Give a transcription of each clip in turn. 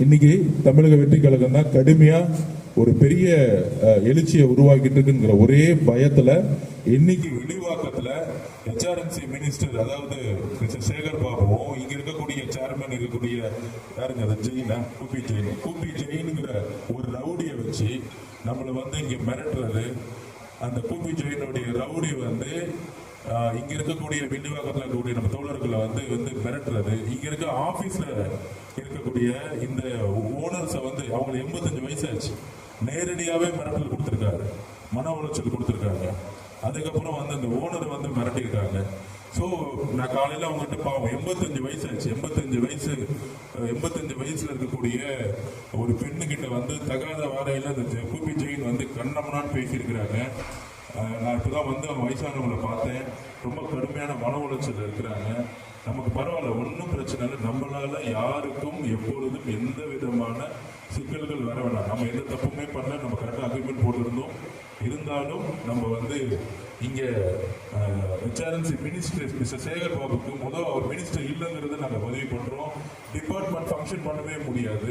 இன்னைக்கு தமிழக வெற்றி கழகம் தான் கடுமையா ஒரு பெரிய எழுச்சியை உருவாக்கிட்டு இருக்குங்கிற ஒரே பயத்துல இன்னைக்கு வெளிவாக்கத்துல HRMC மினிஸ்டர் அதாவது மிஸ்டர் சேகர் பாபுவும் இங்க இருக்கக்கூடிய சேர்மன் இருக்கக்கூடிய யாருங்க அது ஜெயினா கூப்பி ஜெயினுங்கிற ஒரு ரவுடியை வச்சு நம்மளை வந்து இங்க மிரட்டுறது. அந்த கூப்பி ஜெயினுடைய ரவுடி வந்து இங்க இருக்கக்கூடிய வெளிவாக்கத்தில் இருக்கக்கூடிய நம்ம தோழர்களை வந்து மிரட்டுறது. இங்க இருக்க ஆபீஸ்ல இருக்கக்கூடிய இந்த ஓனர்ஸை வந்து அவங்க 85 வயசாச்சு நேரடியாவே மிரட்டல் கொடுத்துருக்காரு, மன உளைச்சல் கொடுத்துருக்காங்க. அதுக்கப்புறம் வந்து அந்த ஓனரை வந்து மிரட்டியிருக்காங்க. ஸோ நான் காலையில் அவங்ககிட்ட பாவம் 85 வயசாச்சு, 85 வயசுல இருக்கக்கூடிய ஒரு பெண்ணுகிட்ட வந்து தகாத வாரையில அந்த கூப்பி ஜெயின் வந்து கண்ணம்னான்னு பேசியிருக்கிறாங்க. நான் இப்போதான் வந்து அவங்க வயசானவங்களை பார்த்தேன், ரொம்ப கடுமையான மன உளைச்சல் இருக்கிறாங்க. நமக்கு பரவாயில்ல, ஒன்றும் பிரச்சனை இல்லை, நம்மளால யாருக்கும் எப்பொழுதும் எந்த விதமான சிக்கல்கள் வர வேணாம். நம்ம எந்த தப்புமே பண்ணல, நம்ம கரெக்டாக அக்ரிமெண்ட் போட்டிருந்தோம். இருந்தாலும் நம்ம வந்து இங்கே HRMC மினிஸ்டர் மிஸ்டர் சேகர் பாபுக்கு அவர் மினிஸ்டர் இல்லைங்கிறத நாங்கள் பதிவு பண்ணுறோம். டிபார்ட்மெண்ட் ஃபங்க்ஷன் பண்ணவே முடியாது.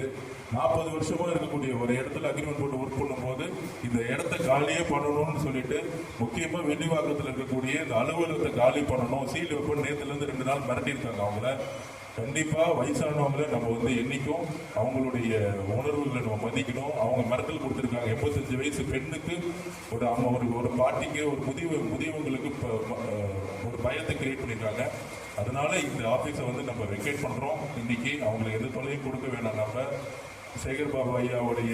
40 வருஷமா இருக்கக்கூடிய ஒரு இடத்துல அக்ரிமெண்ட் போட்டு ஒர்க் பண்ணும்போது இந்த இடத்த காலியே பண்ணணும்னு சொல்லிட்டு முக்கியமாக வெளிவாக்கத்தில் இருக்கக்கூடிய இந்த அலுவலகத்தை காலி பண்ணணும், சீல் வைப்போம் நேற்றுலேருந்து 2 நாள் மிரட்டியிருக்காங்க அவங்கள. கண்டிப்பா வயசானவங்கள நம்ம வந்து என்னைக்கும் அவங்களுடைய உணர்வுகளை நம்ம மதிக்கணும். அவங்க மிரட்டல் கொடுத்துருக்காங்க. 85 வயசு பெண்ணுக்கு ஒரு பாட்டிக்கு ஒரு முதியவங்களுக்கு ஒரு பயத்தை கிரியேட் பண்ணியிருக்காங்க. அதனால இந்த ஆபீஸை வந்து நம்ம வெக்கேட் பண்றோம். இன்னைக்கு அவங்களை எந்த தொலையும் கொடுக்க வேணாம். நம்ம சேகர் பாபு ஐயாவுடைய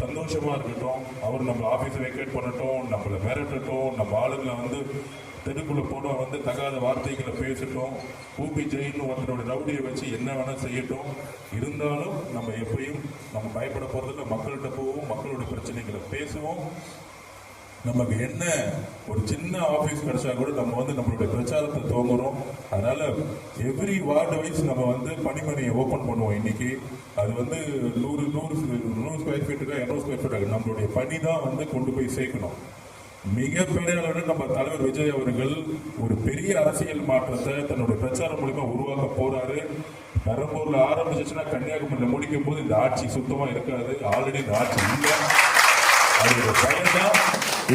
சந்தோஷமா இருக்கட்டும், அவர் நம்ம ஆபீஸை வெக்கேட் பண்ணட்டும், நம்மளை மிரட்டட்டும், நம்ம ஆளுங்களை வந்து தெருக்குள்ள போன வந்து தகாத வார்த்தைகளை பேசட்டும், கூப்பி ஜெயின்னு ஒருத்தரோட ரவுடியை வச்சு என்ன வேணா செய்யட்டும். இருந்தாலும் நம்ம எப்பயும் நம்ம பயப்பட போறதில்ல. மக்கள்கிட்ட போவோம், மக்களோட பிரச்சனைகளை பேசுவோம். நமக்கு என்ன ஒரு சின்ன ஆபீஸ் கிடைச்சா கூட நம்ம வந்து நம்மளுடைய பிரச்சாரத்தை துவங்குறோம். அதனால எவ்ரி வார்டு வைஸ் நம்ம வந்து பணிமனையை ஓபன் பண்ணுவோம். இன்னைக்கு அது வந்து 100 ஸ்கொயர் ஃபீட்டுக்கா 200 ஸ்கொயர் ஃபீட் நம்மளுடைய பணி தான் வந்து கொண்டு போய் சேர்க்கணும். மிகப்பெரிய அளவில் நம்ம தலைவர் விஜய் அவர்கள் ஒரு பெரிய அரசியல் மாற்றத்தை தன்னுடைய பிரச்சாரம் மூலமா உருவாக்க போறாரு. பெரம்பூர்ல ஆரம்பிச்சுன்னா கன்னியாகுமரியில முடிக்கும் போது இந்த ஆட்சி சுத்தமா இருக்காது. ஆல்ரெடி இந்த ஆட்சி இல்லை. அதோட பயன்தான்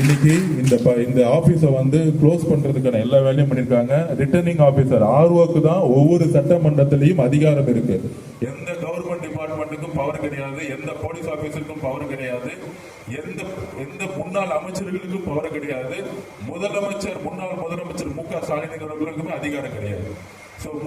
இன்னைக்கு இந்த ஆபீஸை வந்து க்ளோஸ் பண்றதுக்கான எல்லா வேலையும் பண்ணிருக்காங்க. ரிட்டர்னிங் ஆபீசர் ROக்கு தான் ஒவ்வொரு சட்டமன்றத்திலையும் அதிகாரம் இருக்கு. எந்த கவர்மெண்ட் டிபார்ட்மெண்ட்டுக்கும் பவர் கிடையாது, எந்த போலீஸ் ஆபீசருக்கும் பவர் கிடையாது, எந்த முன்னாள் அமைச்சர்களுக்கும் பவர் கிடையாது, முன்னாள் முதலமைச்சர் MK ஸ்டாலின் அவர்களுக்குமே அதிகாரம் கிடையாது.